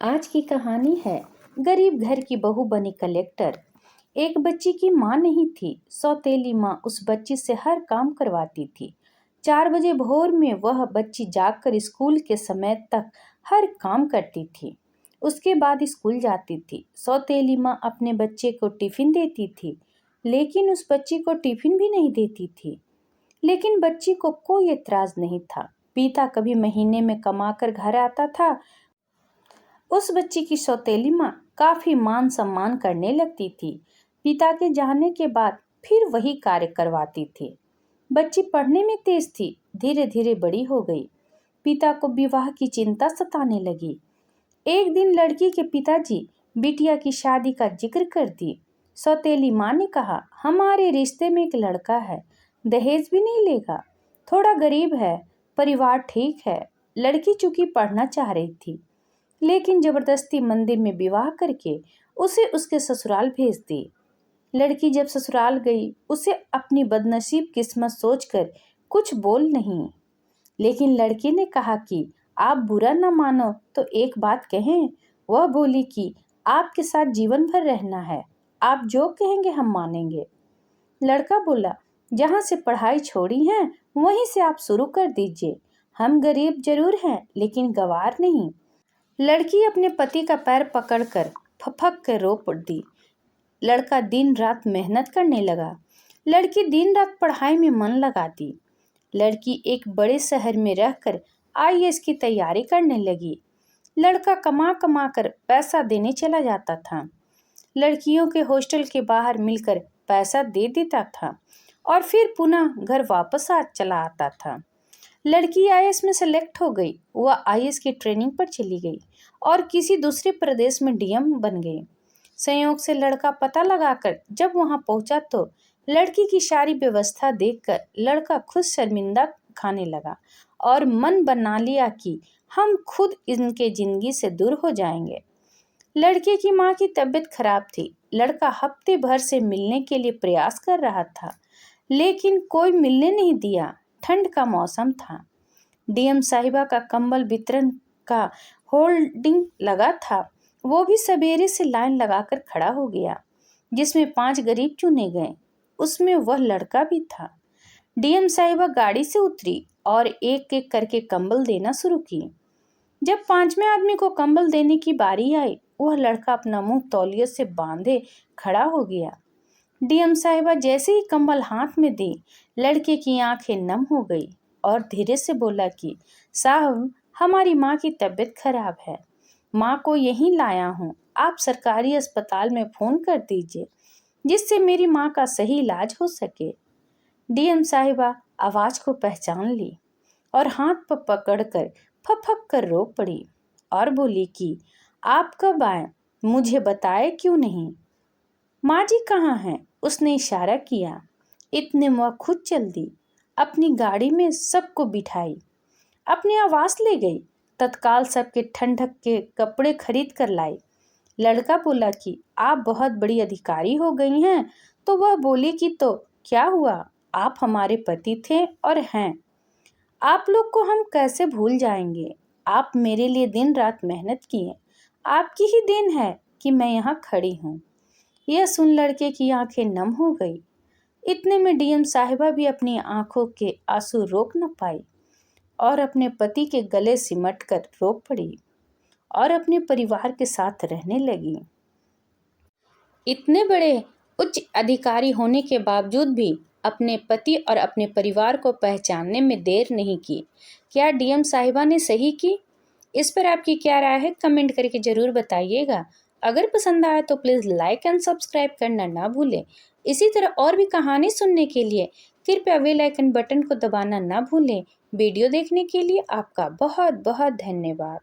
आज की कहानी है गरीब घर की बहू बनी कलेक्टर। एक बच्ची की माँ नहीं थी। सौतेली माँ उस बच्ची से हर काम करवाती थी। 4 बजे भोर में वह बच्ची जागकर स्कूल के समय तक हर काम करती थी। उसके बाद स्कूल जाती थी। सौतेली माँ अपने बच्चे को टिफिन देती थी, लेकिन उस बच्ची को टिफिन भी नहीं देती थी। लेकिन बच्ची को कोई एतराज नहीं था। पिता कभी महीने में कमाकर घर आता था। उस बच्ची की सौतेली माँ काफी मान सम्मान करने लगती थी। पिता के जाने के बाद फिर वही कार्य करवाती थी। बच्ची पढ़ने में तेज थी, धीरे धीरे बड़ी हो गई। पिता को विवाह की चिंता सताने लगी। एक दिन लड़की के पिताजी बिटिया की शादी का जिक्र कर दी। सौतेली माँ ने कहा, हमारे रिश्ते में एक लड़का है, दहेज भी नहीं लेगा, थोड़ा गरीब है, परिवार ठीक है। लड़की चूंकि पढ़ना चाह रही थी, लेकिन जबरदस्ती मंदिर में विवाह करके उसे उसके ससुराल भेज दी। लड़की जब ससुराल गई, उसे अपनी बदनसीब किस्मत सोचकर कुछ बोल नहीं, लेकिन लड़की ने कहा कि आप बुरा न मानो तो एक बात कहें। वह बोली कि आपके साथ जीवन भर रहना है, आप जो कहेंगे हम मानेंगे। लड़का बोला, जहाँ से पढ़ाई छोड़ी है वहीं से आप शुरू कर दीजिए। हम गरीब जरूर हैं, लेकिन गवार नहीं। लड़की अपने पति का पैर पकड़कर फपक कर रो पड़ी। लड़का दिन रात मेहनत करने लगा। लड़की दिन रात पढ़ाई में मन लगाती। लड़की एक बड़े शहर में रहकर आईएएस की तैयारी करने लगी। लड़का कमा कमा कर पैसा देने चला जाता था। लड़कियों के हॉस्टल के बाहर मिलकर पैसा दे देता था और फिर पुनः घर वापस चला आता था। लड़की आईएएस में सेलेक्ट हो गई। वह आईएएस की ट्रेनिंग पर चली गई और किसी दूसरे प्रदेश में डीएम बन गई। संयोग से लड़का पता लगाकर जब वहां पहुंचा तो लड़की की सारी व्यवस्था देखकर लड़का खुद शर्मिंदा खाने लगा और मन बना लिया कि हम खुद इनके जिंदगी से दूर हो जाएंगे। लड़के की माँ की तबीयत खराब थी। लड़का हफ्ते भर से मिलने के लिए प्रयास कर रहा था, लेकिन कोई मिलने नहीं दिया। ठंड का मौसम था। डीएम साहिबा का कंबल वितरण का होल्डिंग लगा था। वो भी सवेरे से लाइन लगाकर खड़ा हो गया, जिसमें 5 गरीब चुने गए। उसमें वह लड़का भी था। डीएम साहिबा गाड़ी से उतरी और एक एक करके कंबल देना शुरू की। जब 5वें आदमी को कंबल देने की बारी आई, वह लड़का अपना मुंह तौलिये से बांधे खड़ा हो गया। डीएम साहिबा जैसे ही कंबल हाथ में दी, लड़के की आंखें नम हो गई और धीरे से बोला कि साहब, हमारी माँ की तबीयत खराब है, माँ को यहीं लाया हूँ। आप सरकारी अस्पताल में फ़ोन कर दीजिए, जिससे मेरी माँ का सही इलाज हो सके। डीएम साहिबा आवाज़ को पहचान ली और हाथ पर पकड़कर फपक कर रो पड़ी और बोली कि आप कब आए, मुझे बताए क्यों नहीं? माँ जी कहाँ हैं? उसने इशारा किया। इतने में वह खुद चल दी। अपनी गाड़ी में सबको बिठाई, अपनी आवास ले गई। तत्काल सबके ठंडक के कपड़े खरीद कर लाई। लड़का बोला कि आप बहुत बड़ी अधिकारी हो गई हैं। तो वह बोली कि तो क्या हुआ, आप हमारे पति थे और हैं। आप लोग को हम कैसे भूल जाएंगे? आप मेरे लिए दिन रात मेहनत किए। आपकी ही देन है कि मैं यहाँ खड़ी हूँ। यह सुन लड़के की आंखें नम हो गई। इतने में डीएम साहिबा भी अपनी आंखों के आंसू रोक न पाई और अपने पति के गले सिमट कर रो पड़ी और अपने परिवार के साथ रहने लगी। इतने बड़े उच्च अधिकारी होने के बावजूद भी अपने पति और अपने परिवार को पहचानने में देर नहीं की। क्या डीएम साहिबा ने सही की? इस पर आपकी क्या राय है? कमेंट करके जरूर बताइएगा। अगर पसंद आया तो प्लीज़ लाइक एंड सब्सक्राइब करना ना भूलें। इसी तरह और भी कहानी सुनने के लिए कृपया बेल आइकन बटन को दबाना ना भूलें। वीडियो देखने के लिए आपका बहुत बहुत धन्यवाद।